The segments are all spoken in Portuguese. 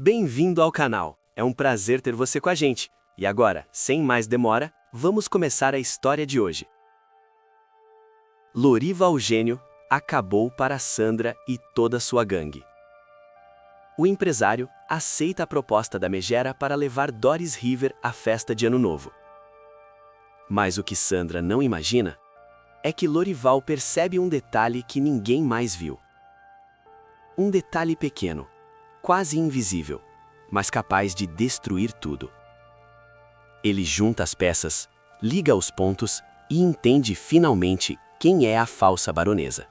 Bem-vindo ao canal. É um prazer ter você com a gente. E agora, sem mais demora, vamos começar a história de hoje. Lorival Gênio acabou para Sandra e toda sua gangue. O empresário aceita a proposta da megera para levar Doris River à festa de Ano Novo. Mas o que Sandra não imagina é que Lorival percebe um detalhe que ninguém mais viu. Um detalhe pequeno, quase invisível, mas capaz de destruir tudo. Ele junta as peças, liga os pontos e entende finalmente quem é a falsa baronesa.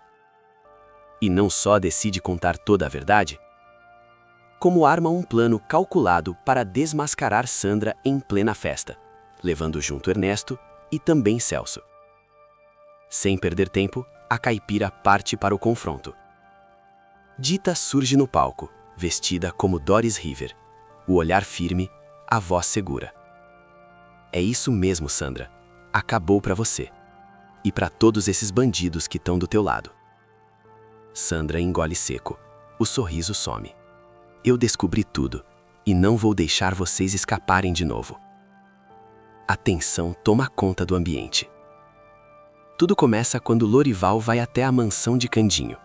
E não só decide contar toda a verdade, como arma um plano calculado para desmascarar Sandra em plena festa, levando junto Ernesto e também Celso. Sem perder tempo, a caipira parte para o confronto. Dita surge no palco, vestida como Doris River, o olhar firme, a voz segura. É isso mesmo, Sandra. Acabou para você. E para todos esses bandidos que estão do teu lado. Sandra engole seco. O sorriso some. Eu descobri tudo, e não vou deixar vocês escaparem de novo. A tensão toma conta do ambiente. Tudo começa quando Lorival vai até a mansão de Candinho.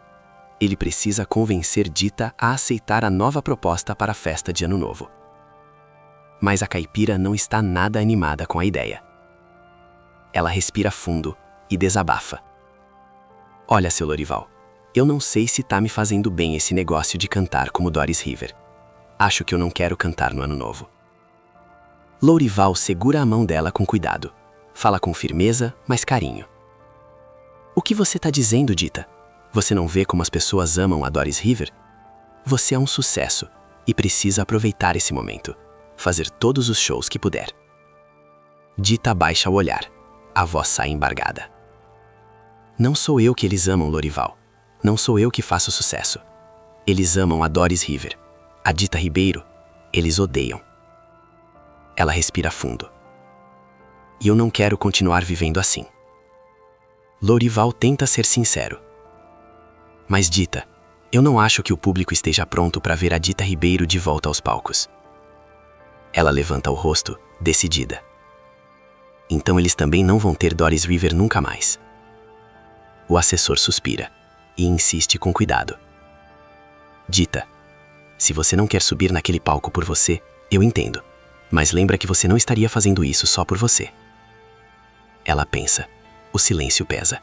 Ele precisa convencer Dita a aceitar a nova proposta para a festa de Ano Novo. Mas a caipira não está nada animada com a ideia. Ela respira fundo e desabafa. Olha, seu Lorival, eu não sei se tá me fazendo bem esse negócio de cantar como Doris River. Acho que eu não quero cantar no Ano Novo. Lorival segura a mão dela com cuidado. Fala com firmeza, mas carinho. O que você tá dizendo, Dita? Você não vê como as pessoas amam a Doris River? Você é um sucesso e precisa aproveitar esse momento. Fazer todos os shows que puder. Dita baixa o olhar. A voz sai embargada. Não sou eu que eles amam, Lorival. Não sou eu que faço sucesso. Eles amam a Doris River. A Dita Ribeiro, eles odeiam. Ela respira fundo. E eu não quero continuar vivendo assim. Lorival tenta ser sincero. Mas Dita, eu não acho que o público esteja pronto para ver a Dita Ribeiro de volta aos palcos. Ela levanta o rosto, decidida. Então eles também não vão ter Doris River nunca mais. O assessor suspira e insiste com cuidado. Dita, se você não quer subir naquele palco por você, eu entendo. Mas lembra que você não estaria fazendo isso só por você. Ela pensa. O silêncio pesa.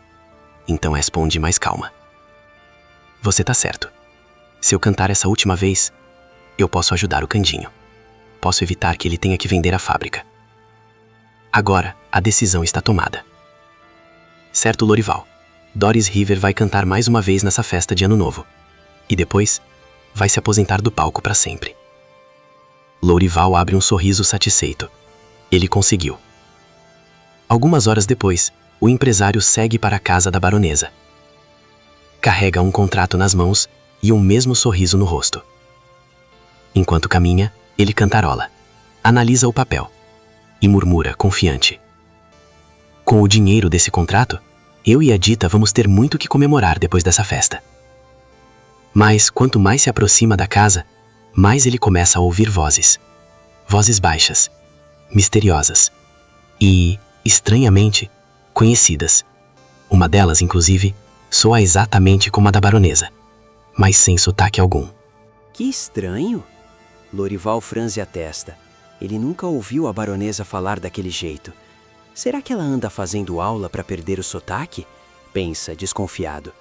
Então responde mais calma. Você tá certo. Se eu cantar essa última vez, eu posso ajudar o Candinho. Posso evitar que ele tenha que vender a fábrica. Agora, a decisão está tomada. Certo, Lorival. Doris River vai cantar mais uma vez nessa festa de Ano Novo. E depois, vai se aposentar do palco para sempre. Lorival abre um sorriso satisfeito. Ele conseguiu. Algumas horas depois, o empresário segue para a casa da baronesa. Carrega um contrato nas mãos e um mesmo sorriso no rosto. Enquanto caminha, ele cantarola, analisa o papel e murmura confiante. Com o dinheiro desse contrato, eu e a Dita vamos ter muito que comemorar depois dessa festa. Mas quanto mais se aproxima da casa, mais ele começa a ouvir vozes. Vozes baixas, misteriosas e, estranhamente, conhecidas. Uma delas, inclusive, soa exatamente como a da baronesa, mas sem sotaque algum. Que estranho! Lorival franze a testa. Ele nunca ouviu a baronesa falar daquele jeito. Será que ela anda fazendo aula para perder o sotaque? Pensa, desconfiado.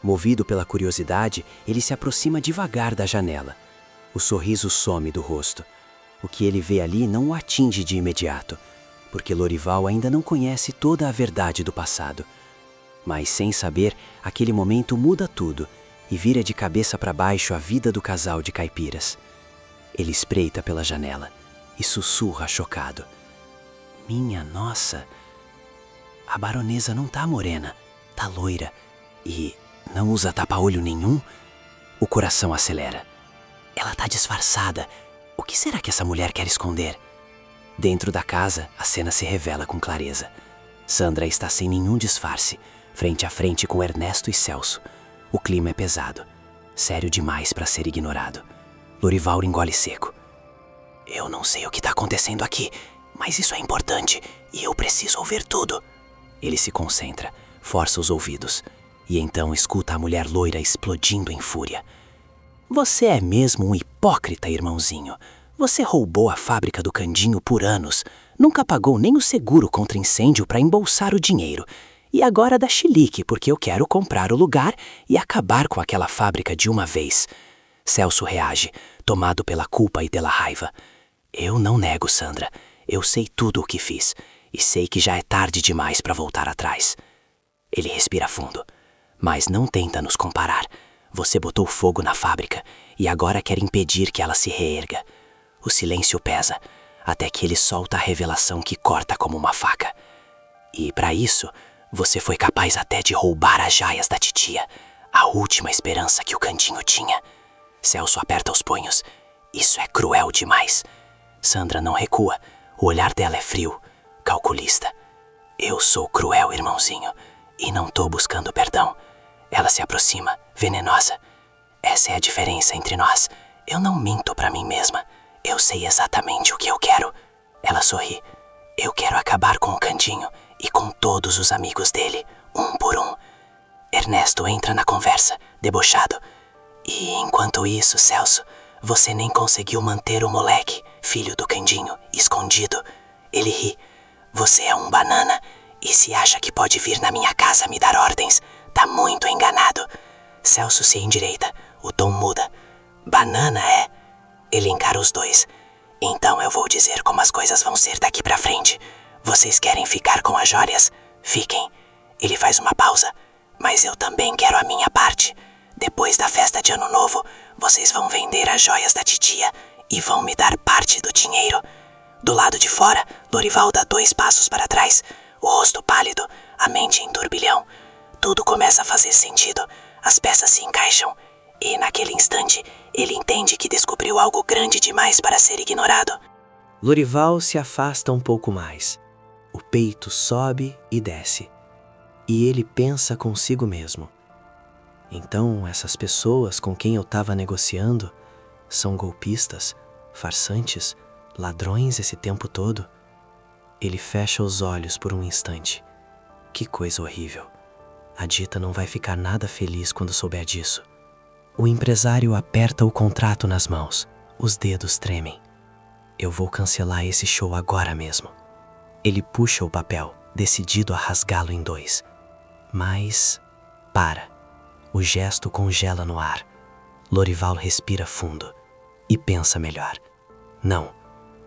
Movido pela curiosidade, ele se aproxima devagar da janela. O sorriso some do rosto. O que ele vê ali não o atinge de imediato, porque Lorival ainda não conhece toda a verdade do passado. Mas, sem saber, aquele momento muda tudo e vira de cabeça para baixo a vida do casal de caipiras. Ele espreita pela janela e sussurra chocado. Minha nossa! A baronesa não tá morena, tá loira e não usa tapa-olho nenhum? O coração acelera. Ela tá disfarçada. O que será que essa mulher quer esconder? Dentro da casa, a cena se revela com clareza. Sandra está sem nenhum disfarce, frente a frente com Ernesto e Celso. O clima é pesado, sério demais para ser ignorado. Lorival engole seco. Eu não sei o que está acontecendo aqui, mas isso é importante e eu preciso ouvir tudo. Ele se concentra, força os ouvidos e então escuta a mulher loira explodindo em fúria. Você é mesmo um hipócrita, irmãozinho. Você roubou a fábrica do Candinho por anos, nunca pagou nem o seguro contra incêndio para embolsar o dinheiro. E agora dá chilique porque eu quero comprar o lugar e acabar com aquela fábrica de uma vez. Celso reage, tomado pela culpa e pela raiva. Eu não nego, Sandra. Eu sei tudo o que fiz e sei que já é tarde demais para voltar atrás. Ele respira fundo. Mas não tenta nos comparar. Você botou fogo na fábrica e agora quer impedir que ela se reerga. O silêncio pesa, até que ele solta a revelação que corta como uma faca. E para isso, você foi capaz até de roubar as joias da titia, a última esperança que o Candinho tinha. Celso aperta os punhos. Isso é cruel demais. Sandra não recua. O olhar dela é frio, calculista. Eu sou cruel, irmãozinho, e não tô buscando perdão. Ela se aproxima, venenosa. Essa é a diferença entre nós. Eu não minto pra mim mesma. Eu sei exatamente o que eu quero. Ela sorri. Eu quero acabar com o Candinho e com todos os amigos dele, um por um. Ernesto entra na conversa, debochado. E enquanto isso, Celso, você nem conseguiu manter o moleque, filho do Candinho, escondido. Ele ri. Você é um banana e se acha que pode vir na minha casa me dar ordens, tá muito enganado. Celso se endireita, o tom muda. Banana é? Ele encara os dois. Então eu vou dizer como as coisas vão ser daqui pra frente. Vocês querem ficar com as joias? Fiquem. Ele faz uma pausa. Mas eu também quero a minha parte. Depois da festa de Ano Novo, vocês vão vender as joias da titia e vão me dar parte do dinheiro. Do lado de fora, Lorival dá 2 passos para trás, o rosto pálido, a mente em turbilhão. Tudo começa a fazer sentido, as peças se encaixam, e naquele instante, ele entende que descobriu algo grande demais para ser ignorado. Lorival se afasta um pouco mais. O peito sobe e desce. E ele pensa consigo mesmo. Então, essas pessoas com quem eu estava negociando são golpistas, farsantes, ladrões esse tempo todo? Ele fecha os olhos por um instante. Que coisa horrível. A Dita não vai ficar nada feliz quando souber disso. O empresário aperta o contrato nas mãos. Os dedos tremem. Eu vou cancelar esse show agora mesmo. Ele puxa o papel, decidido a rasgá-lo em 2. Mas para. O gesto congela no ar. Lorival respira fundo e pensa melhor. Não.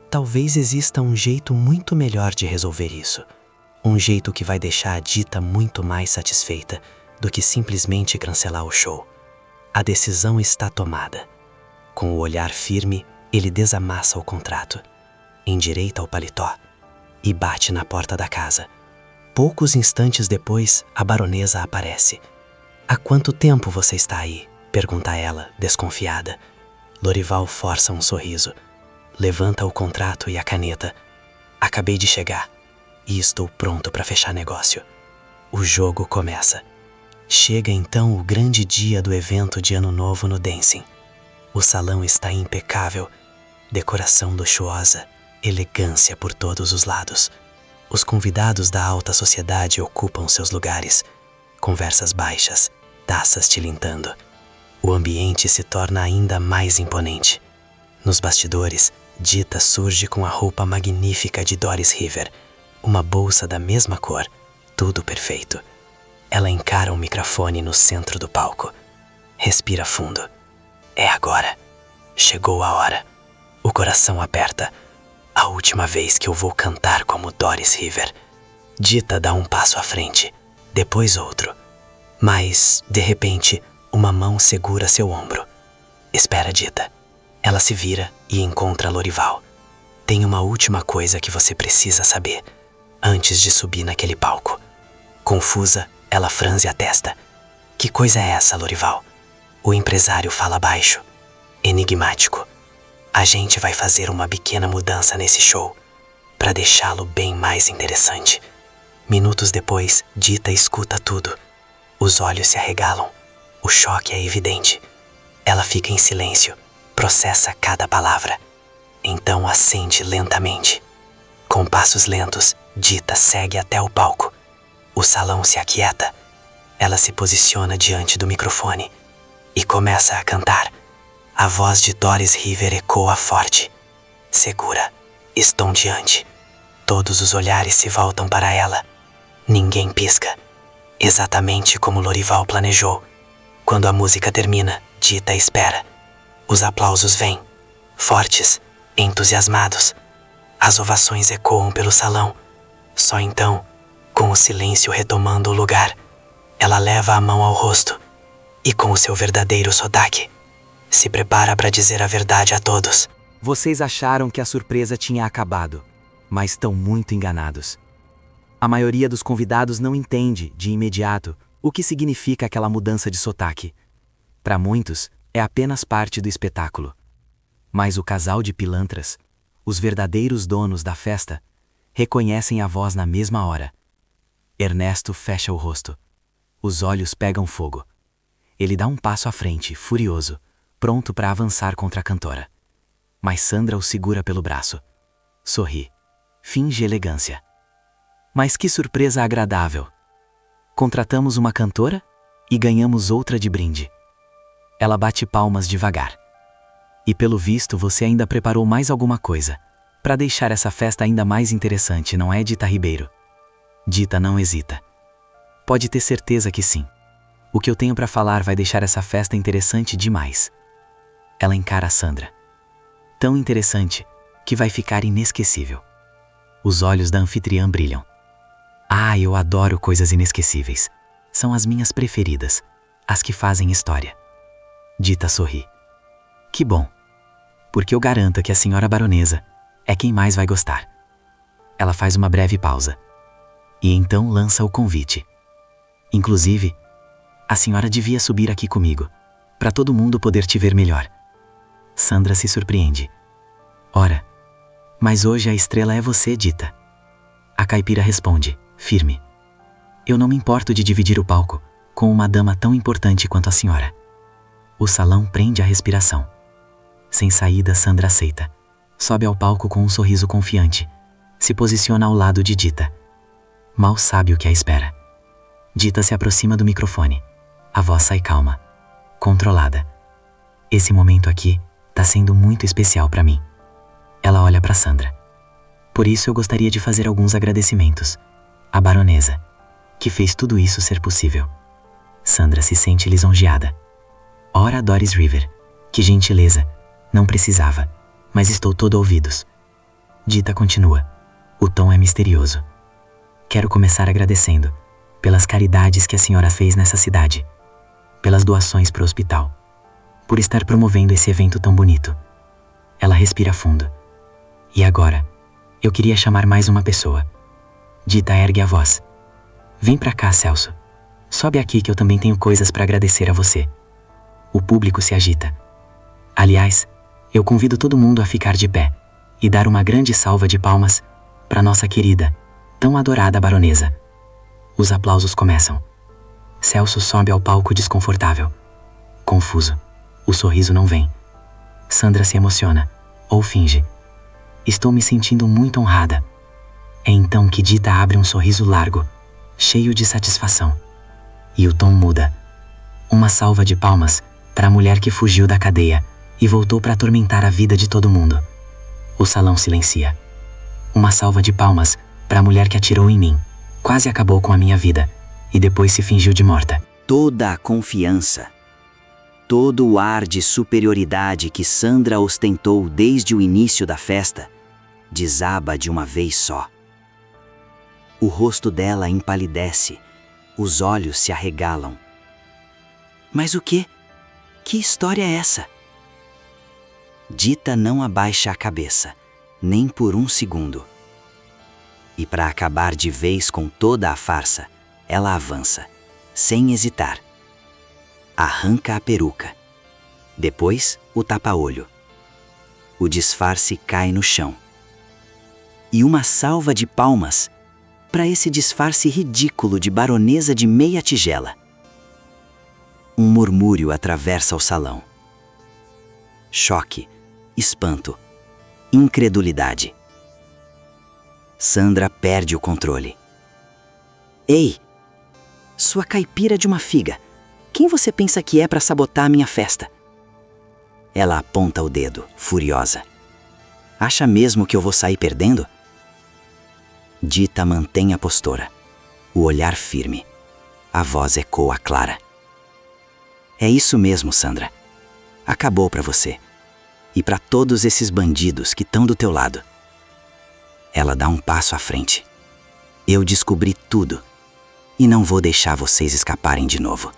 Talvez exista um jeito muito melhor de resolver isso. Um jeito que vai deixar a Dita muito mais satisfeita do que simplesmente cancelar o show. A decisão está tomada. Com o olhar firme, ele desamassa o contrato, endireita o paletó e bate na porta da casa. Poucos instantes depois, a baronesa aparece. Há quanto tempo você está aí? Pergunta ela, desconfiada. Lorival força um sorriso. Levanta o contrato e a caneta. Acabei de chegar e estou pronto para fechar negócio. O jogo começa. Chega então o grande dia do evento de Ano Novo no Dancing. O salão está impecável, decoração luxuosa, elegância por todos os lados. Os convidados da alta sociedade ocupam seus lugares. Conversas baixas, taças tilintando. O ambiente se torna ainda mais imponente. Nos bastidores, Dita surge com a roupa magnífica de Doris River, uma bolsa da mesma cor, tudo perfeito. Ela encara o microfone no centro do palco. Respira fundo. É agora. Chegou a hora. O coração aperta. A última vez que eu vou cantar como Doris River. Dita dá um passo à frente, depois outro. Mas, de repente, uma mão segura seu ombro. Espera, Dita. Ela se vira e encontra Lorival. Tem uma última coisa que você precisa saber, antes de subir naquele palco. Confusa, ela franze a testa. Que coisa é essa, Lorival? O empresário fala baixo, enigmático. A gente vai fazer uma pequena mudança nesse show, para deixá-lo bem mais interessante. Minutos depois, Dita escuta tudo. Os olhos se arregalam. O choque é evidente. Ela fica em silêncio, processa cada palavra. Então acende lentamente. Com passos lentos, Dita segue até o palco. O salão se aquieta. Ela se posiciona diante do microfone e começa a cantar. A voz de Doris River ecoa forte. Segura, estonteante. Todos os olhares se voltam para ela. Ninguém pisca. Exatamente como Lorival planejou. Quando a música termina, Dita espera. Os aplausos vêm, fortes, entusiasmados. As ovações ecoam pelo salão. Só então, com o silêncio retomando o lugar, ela leva a mão ao rosto e, com o seu verdadeiro sotaque, se prepara para dizer a verdade a todos. Vocês acharam que a surpresa tinha acabado, mas estão muito enganados. A maioria dos convidados não entende, de imediato, o que significa aquela mudança de sotaque. Para muitos, é apenas parte do espetáculo. Mas o casal de pilantras, os verdadeiros donos da festa, reconhecem a voz na mesma hora. Ernesto fecha o rosto. Os olhos pegam fogo. Ele dá um passo à frente, furioso, pronto para avançar contra a cantora. Mas Sandra o segura pelo braço. Sorri. Finge elegância. Mas que surpresa agradável! Contratamos uma cantora e ganhamos outra de brinde. Ela bate palmas devagar. E pelo visto você ainda preparou mais alguma coisa, para deixar essa festa ainda mais interessante, não é, Dita Ribeiro? Dita não hesita. Pode ter certeza que sim. O que eu tenho para falar vai deixar essa festa interessante demais. Ela encara Sandra. Tão interessante que vai ficar inesquecível. Os olhos da anfitriã brilham. Ah, eu adoro coisas inesquecíveis. São as minhas preferidas, as que fazem história. Dita sorri. Que bom, porque eu garanto que a senhora baronesa é quem mais vai gostar. Ela faz uma breve pausa e então lança o convite. Inclusive, a senhora devia subir aqui comigo, para todo mundo poder te ver melhor. Sandra se surpreende. Ora, mas hoje a estrela é você, Dita. A caipira responde, firme. Eu não me importo de dividir o palco com uma dama tão importante quanto a senhora. O salão prende a respiração. Sem saída, Sandra aceita. Sobe ao palco com um sorriso confiante. Se posiciona ao lado de Dita. Mal sabe o que a espera. Dita se aproxima do microfone. A voz sai calma, controlada. Esse momento aqui tá sendo muito especial para mim. Ela olha para Sandra. Por isso eu gostaria de fazer alguns agradecimentos. A baronesa, que fez tudo isso ser possível. Sandra se sente lisonjeada. Ora, Doris River, que gentileza. Não precisava, mas estou todo ouvidos. Dita continua. O tom é misterioso. Quero começar agradecendo pelas caridades que a senhora fez nessa cidade, pelas doações para o hospital, por estar promovendo esse evento tão bonito. Ela respira fundo. E agora, eu queria chamar mais uma pessoa. Dita ergue a voz. Vem pra cá, Celso. Sobe aqui que eu também tenho coisas para agradecer a você. O público se agita. Aliás, eu convido todo mundo a ficar de pé e dar uma grande salva de palmas para nossa querida, tão adorada baronesa. Os aplausos começam. Celso sobe ao palco desconfortável. Confuso. O sorriso não vem. Sandra se emociona, ou finge. Estou me sentindo muito honrada. É então que Dita abre um sorriso largo, cheio de satisfação. E o tom muda. Uma salva de palmas para a mulher que fugiu da cadeia e voltou para atormentar a vida de todo mundo. O salão silencia. Uma salva de palmas para a mulher que atirou em mim, quase acabou com a minha vida, e depois se fingiu de morta. Toda a confiança, todo o ar de superioridade que Sandra ostentou desde o início da festa, desaba de uma vez só. O rosto dela empalidece, os olhos se arregalam. Mas o quê? Que história é essa? Dita não abaixa a cabeça, nem por um segundo. E para acabar de vez com toda a farsa, ela avança, sem hesitar. Arranca a peruca. Depois, o tapa-olho. O disfarce cai no chão. E uma salva de palmas para esse disfarce ridículo de baronesa de meia tigela. Um murmúrio atravessa o salão. choque, espanto, incredulidade. Sandra perde o controle. Ei! Sua caipira de uma figa! Quem você pensa que é para sabotar a minha festa? Ela aponta o dedo, furiosa. Acha mesmo que eu vou sair perdendo? Dita mantém a postura, o olhar firme. A voz ecoa clara. É isso mesmo, Sandra. Acabou para você. E para todos esses bandidos que estão do teu lado. Ela dá um passo à frente. Eu descobri tudo. E não vou deixar vocês escaparem de novo.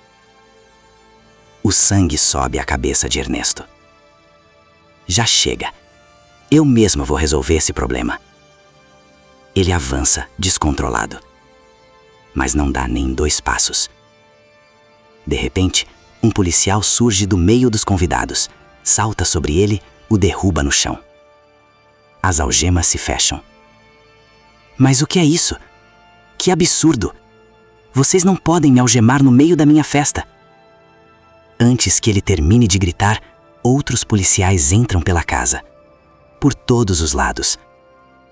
O sangue sobe à cabeça de Ernesto. Já chega. Eu mesma vou resolver esse problema. Ele avança, descontrolado. Mas não dá nem 2 passos. De repente, um policial surge do meio dos convidados, salta sobre ele, o derruba no chão. As algemas se fecham. Mas o que é isso? Que absurdo! Vocês não podem me algemar no meio da minha festa. Antes que ele termine de gritar, outros policiais entram pela casa. Por todos os lados,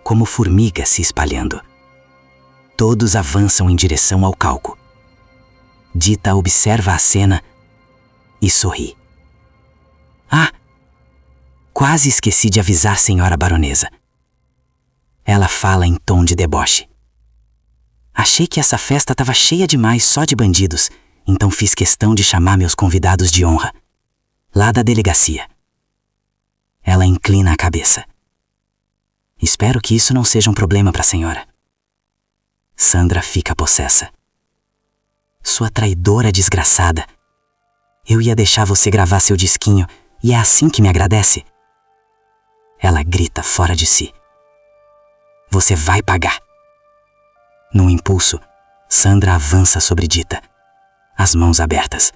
como formigas se espalhando. Todos avançam em direção ao palco. Dita observa a cena e sorri. Ah! Quase esqueci de avisar, senhora baronesa. Ela fala em tom de deboche. Achei que essa festa estava cheia demais só de bandidos, então fiz questão de chamar meus convidados de honra, lá da delegacia. Ela inclina a cabeça. Espero que isso não seja um problema para a senhora. Sandra fica possessa. Sua traidora desgraçada. Eu ia deixar você gravar seu disquinho e é assim que me agradece? Ela grita fora de si. Você vai pagar. Num impulso, Sandra avança sobre Dita, as mãos abertas,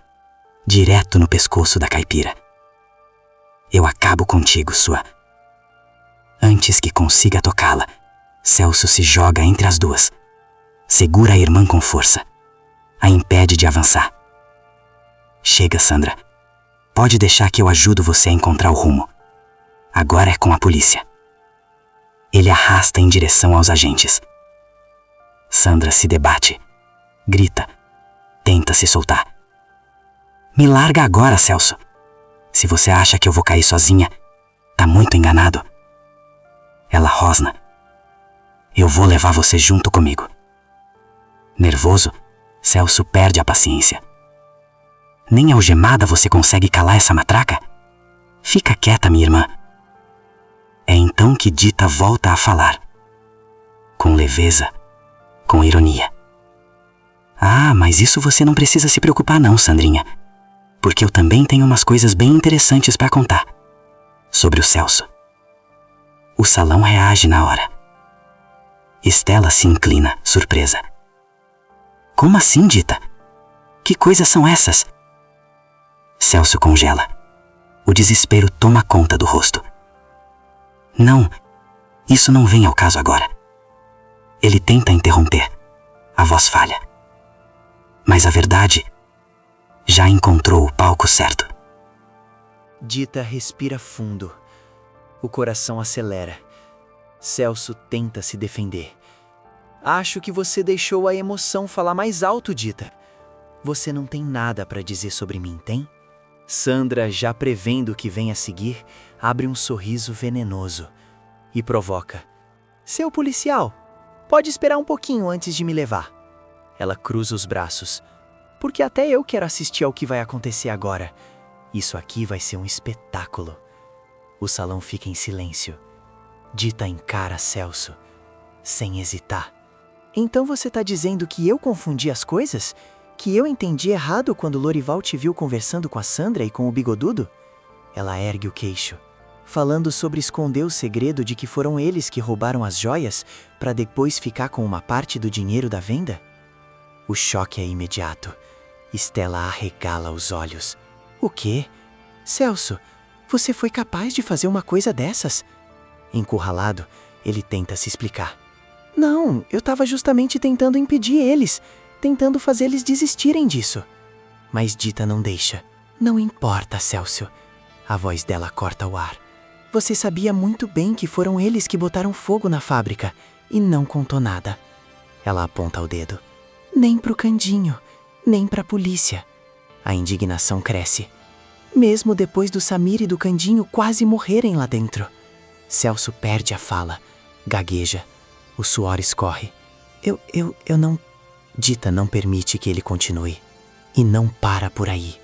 direto no pescoço da caipira. Eu acabo contigo, sua... Antes que consiga tocá-la, Celso se joga entre as duas. Segura a irmã com força. A impede de avançar. Chega, Sandra. Pode deixar que eu ajudo você a encontrar o rumo. Agora é com a polícia. Ele arrasta em direção aos agentes. Sandra se debate. Grita. Tenta se soltar. Me larga agora, Celso. Se você acha que eu vou cair sozinha, tá muito enganado. Ela rosna. Eu vou levar você junto comigo. Nervoso, Celso perde a paciência. Nem algemada você consegue calar essa matraca? Fica quieta, minha irmã. É então que Dita volta a falar. Com leveza, com ironia. Ah, mas isso você não precisa se preocupar não, Sandrinha. Porque eu também tenho umas coisas bem interessantes para contar. Sobre o Celso. O salão reage na hora. Estela se inclina, surpresa. Como assim, Dita? Que coisas são essas? Celso congela. O desespero toma conta do rosto. Não, isso não vem ao caso agora. Ele tenta interromper. A voz falha. Mas a verdade já encontrou o palco certo. Dita respira fundo. O coração acelera. Celso tenta se defender. Acho que você deixou a emoção falar mais alto, Dita. Você não tem nada para dizer sobre mim, tem? Sandra, já prevendo o que vem a seguir, abre um sorriso venenoso e provoca. Seu policial, pode esperar um pouquinho antes de me levar. Ela cruza os braços. Porque até eu quero assistir ao que vai acontecer agora. Isso aqui vai ser um espetáculo. O salão fica em silêncio. Dita encara Celso, sem hesitar. Então você tá dizendo que eu confundi as coisas? Que eu entendi errado quando Lorival te viu conversando com a Sandra e com o bigodudo? Ela ergue o queixo, falando sobre esconder o segredo de que foram eles que roubaram as joias para depois ficar com uma parte do dinheiro da venda? O choque é imediato. Estela arregala os olhos. O quê? Celso, você foi capaz de fazer uma coisa dessas? Encurralado, ele tenta se explicar. Não, eu estava justamente tentando impedir eles, tentando fazer eles desistirem disso. Mas Dita não deixa. Não importa, Celso. A voz dela corta o ar. Você sabia muito bem que foram eles que botaram fogo na fábrica e não contou nada. Ela aponta o dedo. Nem pro Candinho, nem pra polícia. A indignação cresce. Mesmo depois do Samir e do Candinho quase morrerem lá dentro. Celso perde a fala, gagueja. O suor escorre. Eu não... Dita não permite que ele continue. E não para por aí.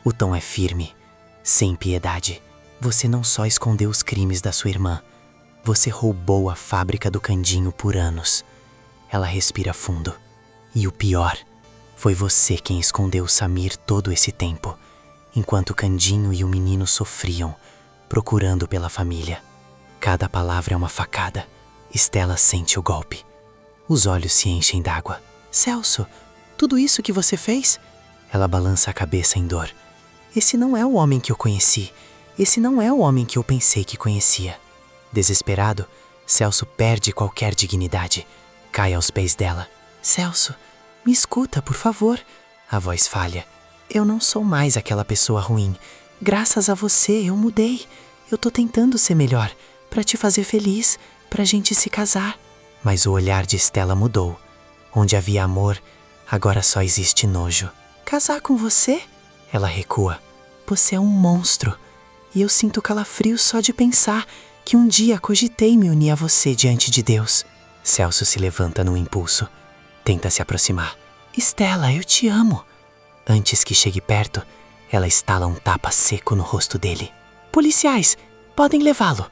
O tom é firme, sem piedade. Você não só escondeu os crimes da sua irmã, você roubou a fábrica do Candinho por anos. Ela respira fundo. E o pior, foi você quem escondeu o Samir todo esse tempo, enquanto Candinho e o menino sofriam, procurando pela família. Cada palavra é uma facada. Estela sente o golpe. Os olhos se enchem d'água. Celso, tudo isso que você fez? Ela balança a cabeça em dor. Esse não é o homem que eu conheci. Esse não é o homem que eu pensei que conhecia. Desesperado, Celso perde qualquer dignidade. Cai aos pés dela. Celso, me escuta, por favor. A voz falha. Eu não sou mais aquela pessoa ruim. Graças a você, eu mudei. Eu tô tentando ser melhor, pra te fazer feliz, pra gente se casar. Mas o olhar de Estela mudou. Onde havia amor, agora só existe nojo. Casar com você? Ela recua. Você é um monstro. E eu sinto calafrio só de pensar que um dia cogitei me unir a você diante de Deus. Celso se levanta num impulso. Tenta se aproximar. Estela, eu te amo. Antes que chegue perto, ela estala um tapa seco no rosto dele. Policiais, podem levá-lo.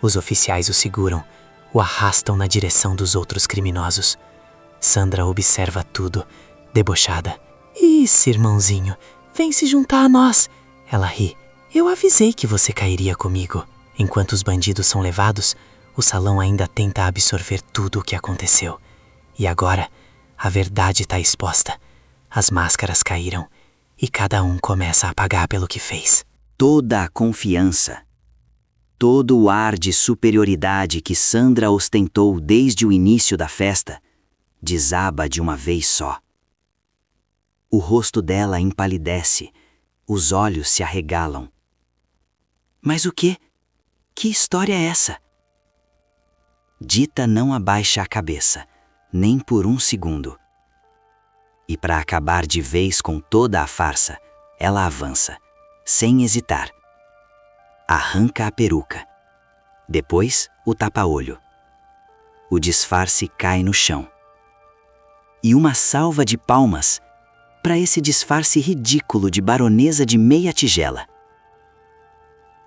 Os oficiais o seguram, o arrastam na direção dos outros criminosos. Sandra observa tudo, debochada. Isso, irmãozinho, vem se juntar a nós. Ela ri. Eu avisei que você cairia comigo. Enquanto os bandidos são levados, o salão ainda tenta absorver tudo o que aconteceu. E agora, a verdade está exposta. As máscaras caíram e cada um começa a pagar pelo que fez. Toda a confiança, todo o ar de superioridade que Sandra ostentou desde o início da festa, desaba de uma vez só. O rosto dela empalidece, os olhos se arregalam. Mas o quê? Que história é essa? Dita não abaixa a cabeça, nem por um segundo. E para acabar de vez com toda a farsa, ela avança, sem hesitar. Arranca a peruca. Depois, o tapa-olho. O disfarce cai no chão. E uma salva de palmas para esse disfarce ridículo de baronesa de meia tigela.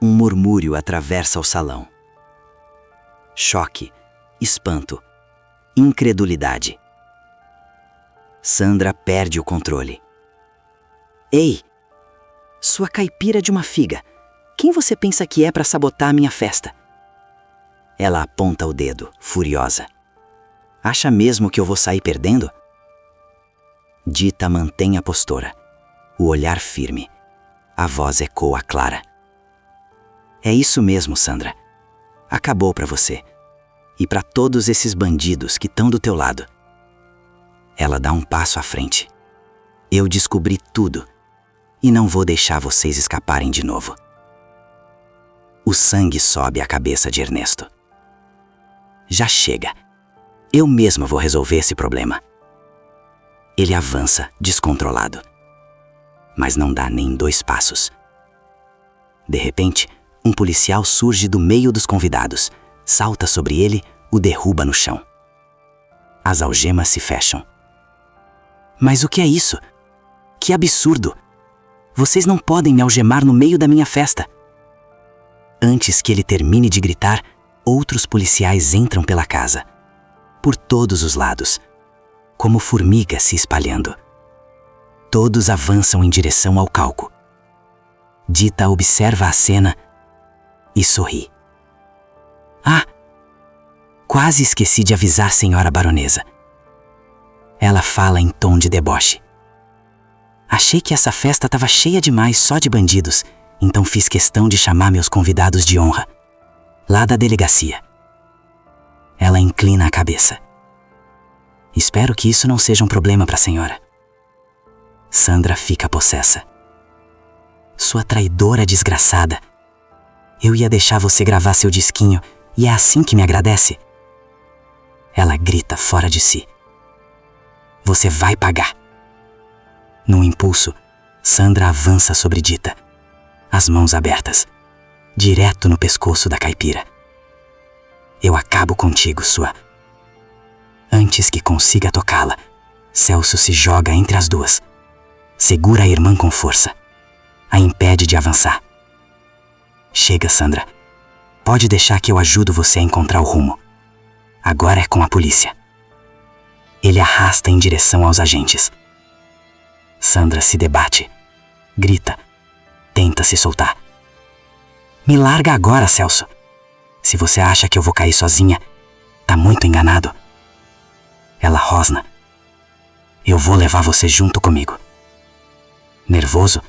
Um murmúrio atravessa o salão. Choque, espanto, incredulidade. Sandra perde o controle. Ei! Sua caipira de uma figa! Quem você pensa que é para sabotar a minha festa? Ela aponta o dedo, furiosa. Acha mesmo que eu vou sair perdendo? Dita mantém a postura, o olhar firme. A voz ecoa clara. É isso mesmo, Sandra. Acabou para você. E para todos esses bandidos que estão do teu lado. Ela dá um passo à frente. Eu descobri tudo. E não vou deixar vocês escaparem de novo. O sangue sobe à cabeça de Ernesto. Já chega. Eu mesma vou resolver esse problema. Ele avança, descontrolado. Mas não dá nem 2 passos. De repente, um policial surge do meio dos convidados, salta sobre ele, o derruba no chão. As algemas se fecham. Mas o que é isso? Que absurdo! Vocês não podem me algemar no meio da minha festa. Antes que ele termine de gritar, outros policiais entram pela casa. Por todos os lados, como formigas se espalhando. Todos avançam em direção ao palco. Dita observa a cena e sorri. Ah! Quase esqueci de avisar, senhora baronesa. Ela fala em tom de deboche. Achei que essa festa estava cheia demais só de bandidos, então fiz questão de chamar meus convidados de honra, lá da delegacia. Ela inclina a cabeça. Espero que isso não seja um problema para a senhora. Sandra fica possessa. Sua traidora desgraçada, Eu ia deixar você gravar seu disquinho e é assim que me agradece? Ela grita fora de si. Você vai pagar. Num impulso, Sandra avança sobre Dita, as mãos abertas, direto no pescoço da caipira. Eu acabo contigo, sua... Antes que consiga tocá-la, Celso se joga entre as duas. Segura a irmã com força. A impede de avançar. Chega, Sandra. Pode deixar que eu ajudo você a encontrar o rumo. Agora é com a polícia. Ele arrasta em direção aos agentes. Sandra se debate. Grita. Tenta se soltar. Me larga agora, Celso. Se você acha que eu vou cair sozinha, tá muito enganado. Ela rosna. Eu vou levar você junto comigo. Nervoso,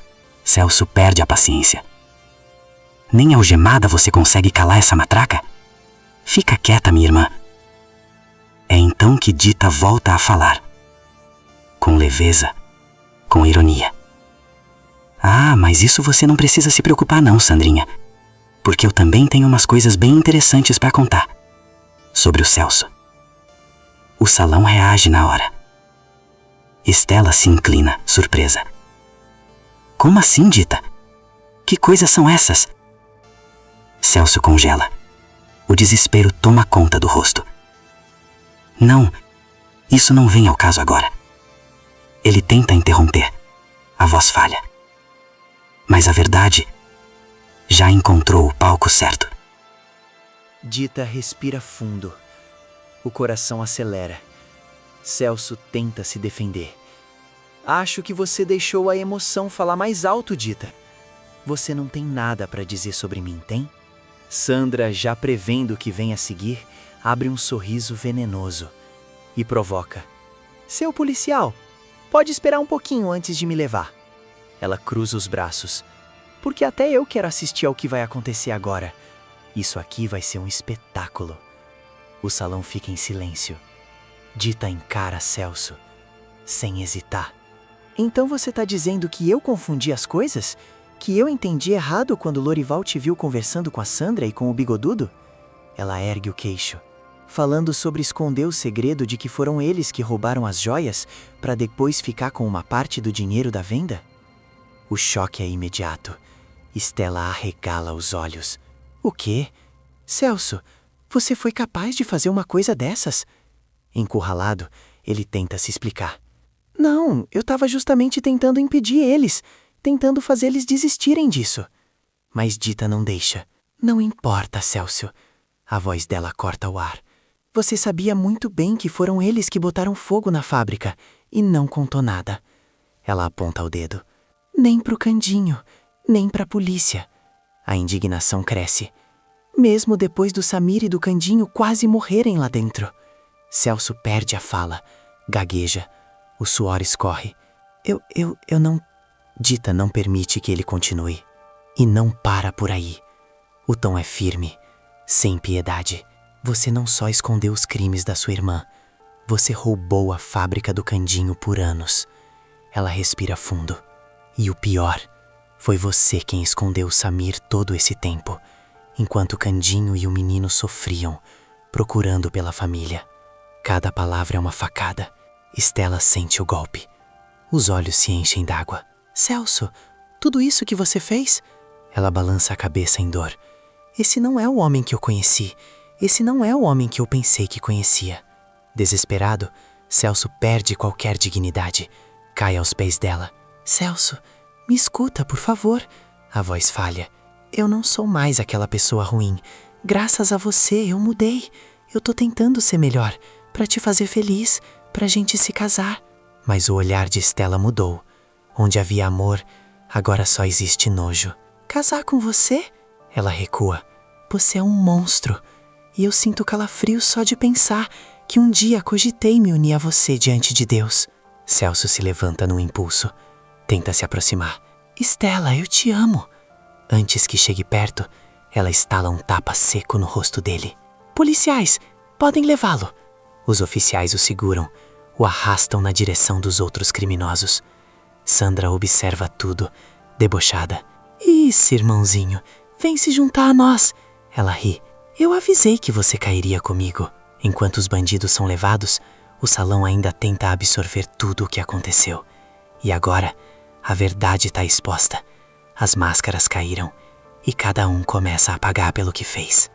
Celso perde a paciência. Nem algemada você consegue calar essa matraca? Fica quieta, minha irmã. É então que Dita volta a falar. Com leveza, com ironia. Ah, mas isso você não precisa se preocupar não, Sandrinha. Porque eu também tenho umas coisas bem interessantes para contar. Sobre o Celso. O salão reage na hora. Estela se inclina, surpresa. Como assim, Dita? Que coisas são essas? Celso congela. O desespero toma conta do rosto. Não, isso não vem ao caso agora. Ele tenta interromper. A voz falha. Mas a verdade já encontrou o palco certo. Dita respira fundo. O coração acelera. Celso tenta se defender. Acho que você deixou a emoção falar mais alto, Dita. Você não tem nada para dizer sobre mim, tem? Sandra, já prevendo o que vem a seguir, abre um sorriso venenoso e provoca. Seu policial, pode esperar um pouquinho antes de me levar. Ela cruza os braços. Porque até eu quero assistir ao que vai acontecer agora. Isso aqui vai ser um espetáculo. O salão fica em silêncio. Dita encara Celso, sem hesitar. Então você tá dizendo que eu confundi as coisas? Que eu entendi errado quando Lorival te viu conversando com a Sandra e com o bigodudo? Ela ergue o queixo, falando sobre esconder o segredo de que foram eles que roubaram as joias para depois ficar com uma parte do dinheiro da venda? O choque é imediato. Estela arregala os olhos. O quê? Celso, você foi capaz de fazer uma coisa dessas? Encurralado, ele tenta se explicar. Não, eu estava justamente tentando impedir eles, tentando fazê-los desistirem disso. Mas Dita não deixa. Não importa, Celso. A voz dela corta o ar. Você sabia muito bem que foram eles que botaram fogo na fábrica e não contou nada. Ela aponta o dedo. Nem pro Candinho, nem pra polícia. A indignação cresce. Mesmo depois do Samir e do Candinho quase morrerem lá dentro. Celso perde a fala, gagueja. O suor escorre. Eu não... Dita não permite que ele continue. E não para por aí. O tom é firme, sem piedade. Você não só escondeu os crimes da sua irmã, você roubou a fábrica do Candinho por anos. Ela respira fundo. E o pior, foi você quem escondeu o Samir todo esse tempo, enquanto Candinho e o menino sofriam, procurando pela família. Cada palavra é uma facada. Estela sente o golpe. Os olhos se enchem d'água. Celso, tudo isso que você fez? Ela balança a cabeça em dor. Esse não é o homem que eu conheci. Esse não é o homem que eu pensei que conhecia. Desesperado, Celso perde qualquer dignidade. Cai aos pés dela. Celso, me escuta, por favor. A voz falha. Eu não sou mais aquela pessoa ruim. Graças a você, eu mudei. Eu tô tentando ser melhor, pra te fazer feliz, pra gente se casar. Mas o olhar de Estela mudou. Onde havia amor, agora só existe nojo. Casar com você? Ela recua. Você é um monstro. E eu sinto calafrio só de pensar que um dia cogitei me unir a você diante de Deus. Celso se levanta num impulso. Tenta se aproximar. Estela, eu te amo. Antes que chegue perto, ela estala um tapa seco no rosto dele. Policiais, podem levá-lo. Os oficiais o seguram, o arrastam na direção dos outros criminosos. Sandra observa tudo, debochada. Isso, irmãozinho, Vem se juntar a nós. Ela ri. Eu avisei que você cairia comigo. Enquanto os bandidos são levados, o salão ainda tenta absorver tudo o que aconteceu. E agora, a verdade está exposta. As máscaras caíram e cada um começa a pagar pelo que fez.